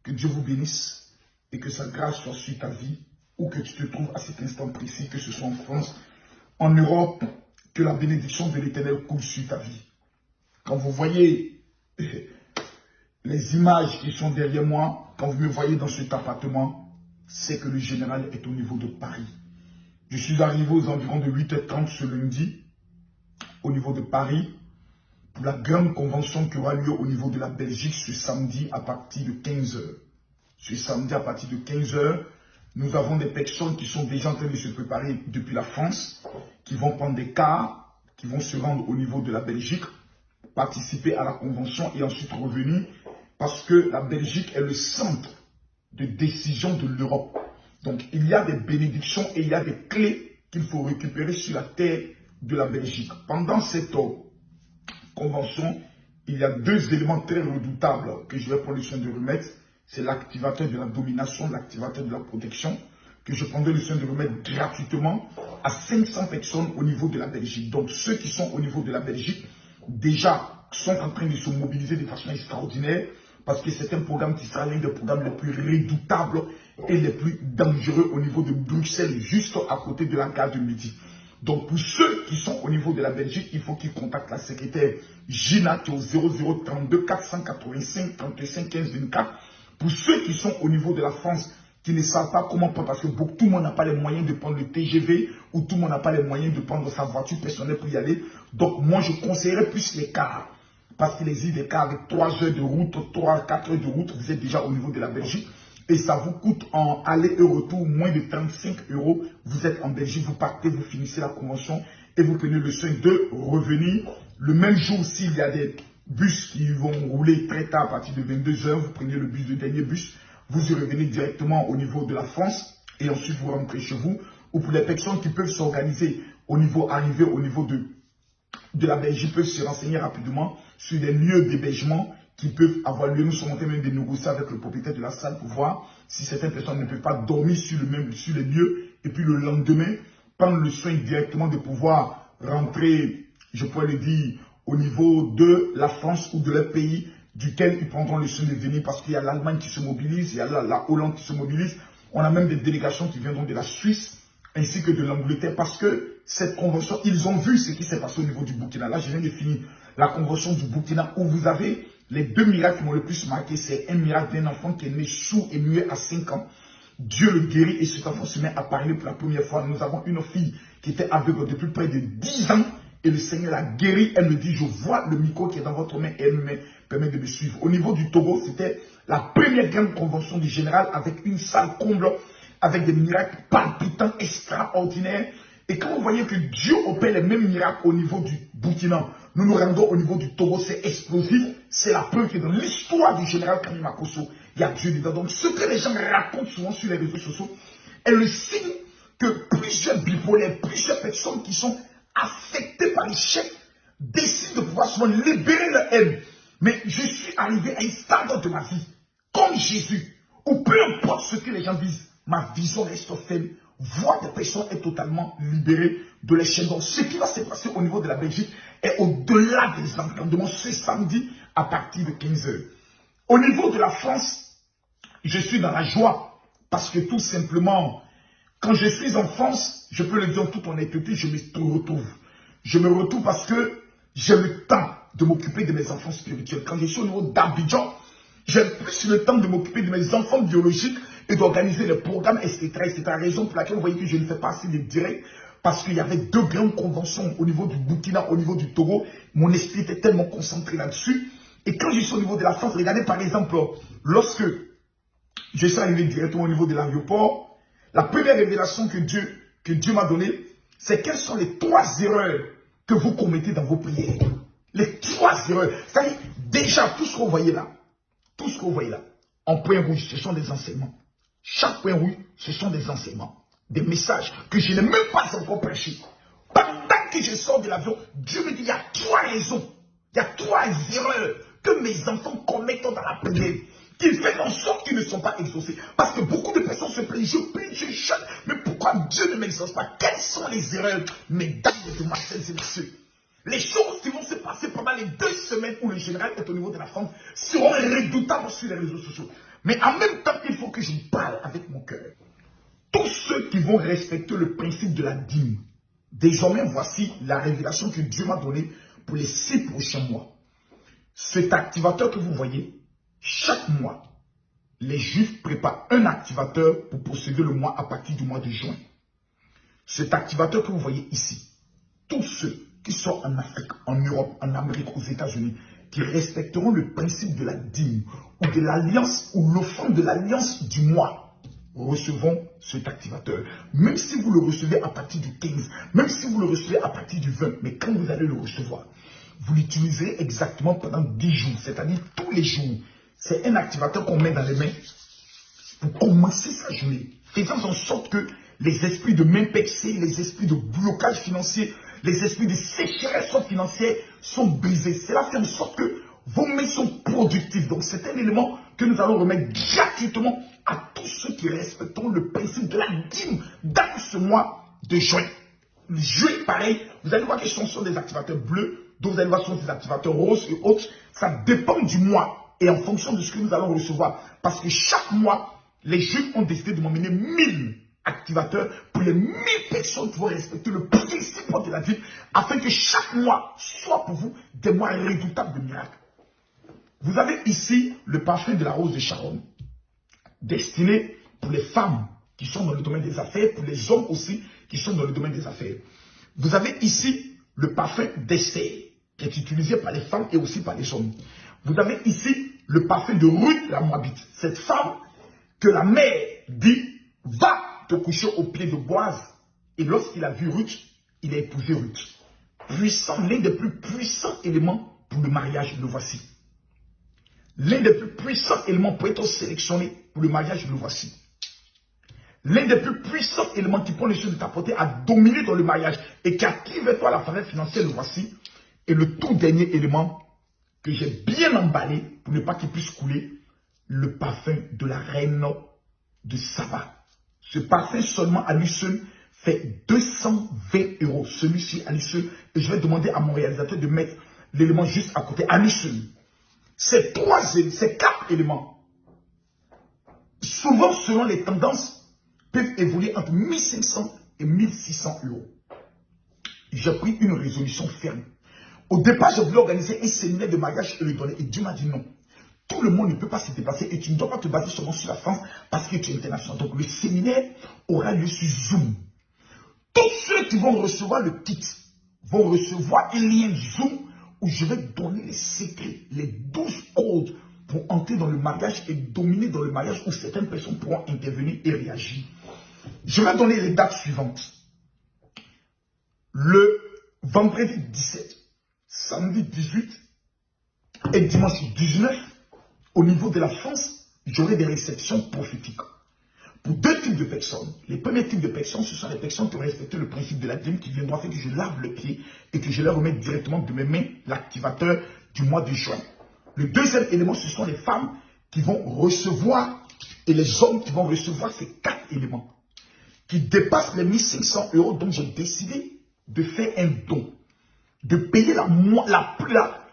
Que Dieu vous bénisse et que sa grâce soit sur ta vie, où que tu te trouves à cet instant précis, que ce soit en France, en Europe, que la bénédiction de l'Éternel coule sur ta vie. Quand vous voyez les images qui sont derrière moi, quand vous me voyez dans cet appartement, c'est que le général est au niveau de Paris. Je suis arrivé aux environs de 8h30 ce lundi, au niveau de Paris, pour la grande convention qui aura lieu au niveau de la Belgique ce samedi à partir de 15h. Ce samedi à partir de 15h, nous avons des personnes qui sont déjà en train de se préparer depuis la France, qui vont prendre des cars, qui vont se rendre au niveau de la Belgique, participer à la convention et ensuite revenir, parce que la Belgique est le centre de décision de l'Europe. Donc il y a des bénédictions et il y a des clés qu'il faut récupérer sur la terre de la Belgique. Pendant cette convention, il y a deux éléments très redoutables que je vais prendre le soin de remettre. C'est l'activateur de la domination, l'activateur de la protection, que je prendrai le soin de remettre gratuitement à 500 personnes au niveau de la Belgique. Donc ceux qui sont au niveau de la Belgique, déjà sont en train de se mobiliser de façon extraordinaire, parce que c'est un programme qui sera l'un des programmes les plus redoutables et les plus dangereux au niveau de Bruxelles, juste à côté de la gare de Midi. Donc pour ceux qui sont au niveau de la Belgique, il faut qu'ils contactent la secrétaire Gina qui est au 0032 485 35 15 24. Pour ceux qui sont au niveau de la France, qui ne savent pas comment prendre, parce que tout le monde n'a pas les moyens de prendre le TGV, ou tout le monde n'a pas les moyens de prendre sa voiture personnelle pour y aller. Donc moi je conseillerais plus les cars. Parce qu'il existe des cars avec 3 heures de route, 3-4 heures de route, vous êtes déjà au niveau de la Belgique. Et ça vous coûte en aller et retour moins de 35 €. Vous êtes en Belgique, vous partez, vous finissez la convention et vous prenez le soin de revenir. Le même jour, s'il y a des bus qui vont rouler très tard à partir de 22 h, vous prenez le dernier bus, vous y revenez directement au niveau de la France et ensuite vous rentrez chez vous. Ou pour les personnes qui peuvent s'organiser au niveau arrivé au niveau de la Belgique, peuvent se renseigner rapidement sur les lieux d'hébergement qui peuvent avoir lieu. Nous sommes en train même de négocier avec le propriétaire de la salle pour voir si certaines personnes ne peuvent pas dormir sur les lieux et puis le lendemain prendre le soin directement de pouvoir rentrer, je pourrais le dire, au niveau de la France ou de leur pays duquel ils prendront le soin de venir, parce qu'il y a l'Allemagne qui se mobilise, il y a la Hollande qui se mobilise. On a même des délégations qui viendront de la Suisse ainsi que de l'Angleterre, parce que cette convention, ils ont vu ce qui s'est passé au niveau du Burkina. Là, je viens de finir la convention du Burkina, où vous avez les deux miracles qui m'ont le plus marqué. C'est un miracle d'un enfant qui est né sourd et muet à 5 ans. Dieu le guérit et cet enfant se met à parler pour la première fois. Nous avons une fille qui était aveugle depuis près de 10 ans et le Seigneur l'a guérie. Elle me dit, je vois le micro qui est dans votre main et elle me permet de me suivre. Au niveau du Togo, c'était la première grande convention du général avec une salle comble, avec des miracles palpitants, extraordinaires. Et quand vous voyez que Dieu opère les mêmes miracles au niveau du Burkina, nous nous rendons au niveau du Togo, c'est explosif. C'est la preuve que dans l'histoire du général Kani Makosso, il y a Dieu dedans. Donc ce que les gens racontent souvent sur les réseaux sociaux est le signe que plusieurs bipolaires, plusieurs personnes qui sont affectées par l'échec décident de pouvoir souvent libérer leur haine. Mais je suis arrivé à un stade de ma vie, comme Jésus, où peu importe ce que les gens disent, ma vision reste ferme. Voir des personnes est totalement libérée de l'échec. Donc ce qui va se passer au niveau de la Belgique est au-delà des entendements ce samedi à partir de 15 h. Au niveau de la France, je suis dans la joie parce que tout simplement, quand je suis en France, je peux le dire en toute honnêteté, je me retrouve. Je me retrouve parce que j'ai le temps de m'occuper de mes enfants spirituels. Quand je suis au niveau d'Abidjan, j'ai plus le temps de m'occuper de mes enfants biologiques et d'organiser les programmes, etc. C'est la raison pour laquelle vous voyez que je ne fais pas assez de directs, parce qu'il y avait deux grandes conventions au niveau du Burkina, au niveau du Togo. Mon esprit était tellement concentré là-dessus. Et quand je suis au niveau de la France, regardez par exemple, lorsque je suis arrivé directement au niveau de l'aéroport, la première révélation que Dieu m'a donnée, c'est quelles sont les 3 erreurs que vous commettez dans vos prières. Les 3 erreurs. C'est-à-dire, déjà, tout ce que vous voyez là, en point rouge, ce sont des enseignements. Chaque point rouge, ce sont des enseignements, des messages que je n'ai même pas encore prêchés. Pendant que je sors de l'avion, Dieu me dit, il y a 3 raisons, il y a 3 erreurs que mes enfants commettent dans la prière, qui fait en sorte qu'ils ne sont pas exaucés. Parce que beaucoup de personnes se plaignent, je prie, je chante, mais pourquoi Dieu ne m'exauce pas? Quelles sont les erreurs, mesdames et demoiselles et messieurs? Les choses qui vont se passer pendant les 2 semaines où le général est au niveau de la France seront redoutables sur les réseaux sociaux. Mais en même temps, il faut que je parle avec mon cœur. Tous ceux qui vont respecter le principe de la dîme, désormais, voici la révélation que Dieu m'a donnée pour les 6 prochains mois. Cet activateur que vous voyez, chaque mois, les Juifs préparent un activateur pour posséder le mois à partir du mois de juin. Cet activateur que vous voyez ici, tous ceux qui sont en Afrique, en Europe, en Amérique, aux États-Unis, qui respecteront le principe de la dîme ou de l'alliance ou l'offrande de l'alliance du mois, recevront cet activateur. Même si vous le recevez à partir du 15, même si vous le recevez à partir du 20, mais quand vous allez le recevoir, vous l'utiliserez exactement pendant 10 jours, c'est-à-dire tous les jours. C'est un activateur qu'on met dans les mains pour commencer sa journée, faisant en sorte que les esprits de main percée, les esprits de blocage financier, les esprits de sécheresse financière sont brisés. Cela fait en sorte que vos mains sont productives. Donc c'est un élément que nous allons remettre gratuitement à tous ceux qui respecteront le principe de la dîme dans ce mois de juin. Juin, pareil, vous allez voir que ce sont des activateurs bleus, d'autres vous allez voir que ce sont des activateurs roses et autres. Ça dépend du mois et en fonction de ce que nous allons recevoir. Parce que chaque mois, les Juifs ont décidé de m'emmener 1000 activateurs pour les 1000 personnes qui vont respecter le principe de la dîme afin que chaque mois soit pour vous des mois redoutables de miracles. Vous avez ici le parfum de la rose de Sharon, destiné pour les femmes qui sont dans le domaine des affaires, pour les hommes aussi qui sont dans le domaine des affaires. Vous avez ici le parfum d'Esther, qui est utilisé par les femmes et aussi par les hommes. Vous avez ici le parfum de Ruth la Moabite, cette femme que la mère dit, va te coucher au pied de Boaz. Et lorsqu'il a vu Ruth, il a épousé Ruth. Puissant, l'un des plus puissants éléments pour le mariage, le voici. L'un des plus puissants éléments pour être sélectionné pour le mariage, le voici. L'un des plus puissants éléments qui prend les choses de ta portée à dominer dans le mariage et qui active vers toi la faveur financière, le voici. Et le tout dernier élément que j'ai bien emballé pour ne pas qu'il puisse couler, le parfum de la reine de Saba. Ce parfum seulement à lui seul fait 220 €. Celui-ci à lui seul. Et je vais demander à mon réalisateur de mettre l'élément juste à côté, à lui seul. Ces 4 éléments, souvent selon les tendances, peuvent évoluer entre 1500 et 1600 €. J'ai pris une résolution ferme. Au départ, je voulais organiser un séminaire de mariage et le donner. Et Dieu m'a dit non. Tout le monde ne peut pas se déplacer et tu ne dois pas te baser seulement sur la France parce que tu es international. Donc le séminaire aura lieu sur Zoom. Tous ceux qui vont recevoir le kit vont recevoir un lien Zoom où je vais donner les secrets, les 12 codes pour entrer dans le mariage et dominer dans le mariage où certaines personnes pourront intervenir et réagir. Je vais donner les dates suivantes. Le vendredi 17, samedi 18 et dimanche 19, au niveau de la France, j'aurai des réceptions prophétiques. Pour 2 types de personnes. Les premiers types de personnes, ce sont les personnes qui ont respecté le principe de la dîme, qui viendront faire que je lave le pied et que je leur remette directement de mes mains l'activateur du mois de juin. Le deuxième élément, ce sont les femmes qui vont recevoir et les hommes qui vont recevoir ces 4 éléments qui dépassent les 1500 €. Donc j'ai décidé de faire un don, de payer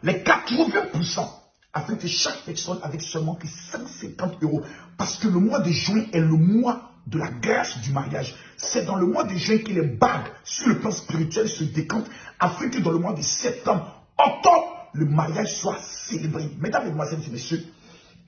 les 80%. Afin que chaque personne avec seulement que 150 €. Parce que le mois de juin est le mois de la grâce du mariage. C'est dans le mois de juin que les bagues sur le plan spirituel se décantent. Afin que dans le mois de septembre, octobre, le mariage soit célébré. Mesdames, Mesdemoiselles et Messieurs,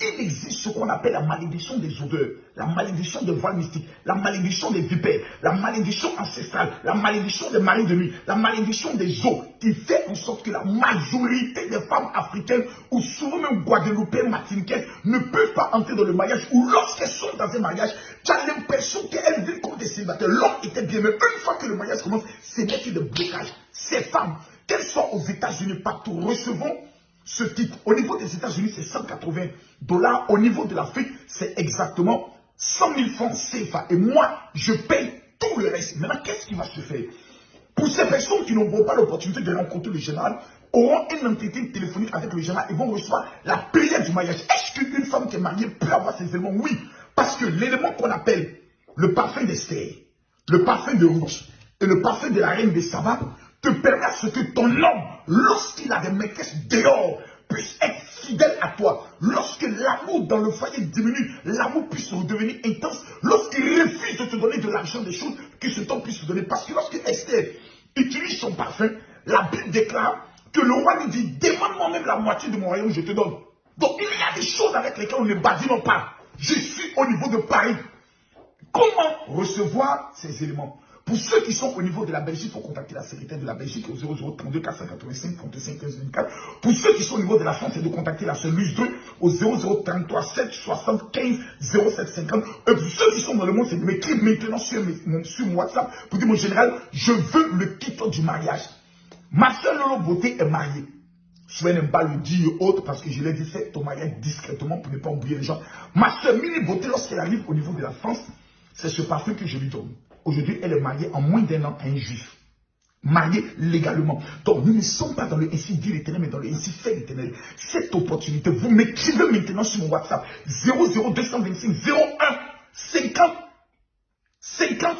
il existe ce qu'on appelle la malédiction des odeurs, la malédiction des voiles mystiques, la malédiction des vipères, la malédiction ancestrale, la malédiction des maris de nuit, la malédiction des eaux, qui fait en sorte que la majorité des femmes africaines, ou souvent même guadeloupéennes, martiniquaises, ne peuvent pas entrer dans le mariage, ou lorsqu'elles sont dans un mariage, tu as l'impression qu'elles vivent comme des célibataires. L'homme était bien, mais une fois que le mariage commence, c'est mettre des blocages. Ces femmes, qu'elles soient aux États-Unis, partout, recevons ce titre. Au niveau des États-Unis, c'est 180 $. Au niveau de l'Afrique, c'est exactement 100 000 francs CFA. Et moi, je paye tout le reste. Maintenant, qu'est-ce qui va se faire? Pour ces personnes qui n'auront pas l'opportunité de rencontrer le général, auront un entretien téléphonique avec le général et vont recevoir la prière du mariage. Est-ce qu'une femme qui est mariée peut avoir ces éléments? Oui. Parce que l'élément qu'on appelle le parfum d'Esther, le parfum de Ruth et le parfum de la reine de Saba te permet à ce que ton homme, lorsqu'il a des maîtresses dehors, puisse être fidèle à toi, lorsque l'amour dans le foyer diminue, l'amour puisse redevenir intense, lorsqu'il refuse de te donner de l'argent, des choses que cet homme puisse te donner. Parce que lorsque Esther utilise son parfum, la Bible déclare que le roi lui dit, demande-moi même la moitié de mon royaume, je te donne. Donc il y a des choses avec lesquelles on ne badine pas. Je suis au niveau de Paris. Comment recevoir ces éléments? Pour ceux qui sont au niveau de la Belgique, il faut contacter la secrétaire de la Belgique au 0032 485 35 15 24. Pour ceux qui sont au niveau de la France, c'est de contacter la seule Luce 2 au 0033 7 75 07 50. Pour ceux qui sont dans le monde, c'est de m'écrire maintenant sur mon WhatsApp pour dire, mon général, je veux le titre du mariage. Ma soeur Lolo Beauté est mariée. Je n'aime pas le dire autre parce que je l'ai dit, fais ton mariage discrètement pour ne pas oublier les gens. Ma soeur Mini Beauté, lorsqu'elle arrive au niveau de la France, c'est ce parfum que je lui donne. Aujourd'hui, elle est mariée en moins d'1 an à un juif. Mariée légalement. Donc, nous ne sommes pas dans le ainsi dit l'Éternel, mais dans le ainsi fait l'Éternel. Cette opportunité, vous m'écrivez maintenant sur mon WhatsApp 00225 01 50 50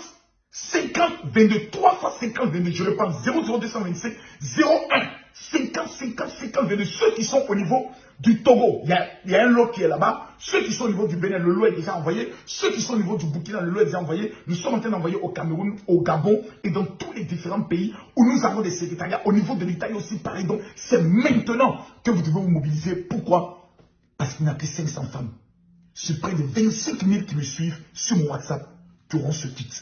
50 22 3 fois 50 22. Je reprends 00225 01 50 50 50 22. Ceux qui sont au niveau du Togo, il y a un lot qui est là-bas. Ceux qui sont au niveau du Bénin, le lot est déjà envoyé. Ceux qui sont au niveau du Burkina, le lot est déjà envoyé. Nous sommes en train d'envoyer au Cameroun, au Gabon et dans tous les différents pays où nous avons des secrétariats. Au niveau de l'Italie aussi, pareil. Donc, c'est maintenant que vous devez vous mobiliser. Pourquoi? Parce qu'il n'y a que 500 femmes. Sur près de 25 000 qui me suivent sur mon WhatsApp qui auront ce titre.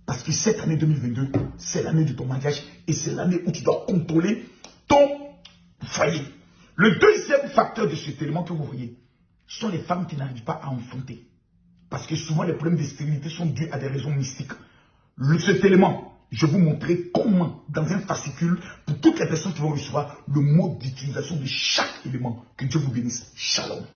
Parce que cette année 2022, c'est l'année de ton mariage et c'est l'année où tu dois contrôler ton foyer. Le deuxième facteur de cet élément que vous voyez, ce sont les femmes qui n'arrivent pas à enfanter. Parce que souvent, les problèmes de stérilité sont dus à des raisons mystiques. Cet élément, je vais vous montrer comment, dans un fascicule, pour toutes les personnes qui vont recevoir le mode d'utilisation de chaque élément. Que Dieu vous bénisse. Shalom.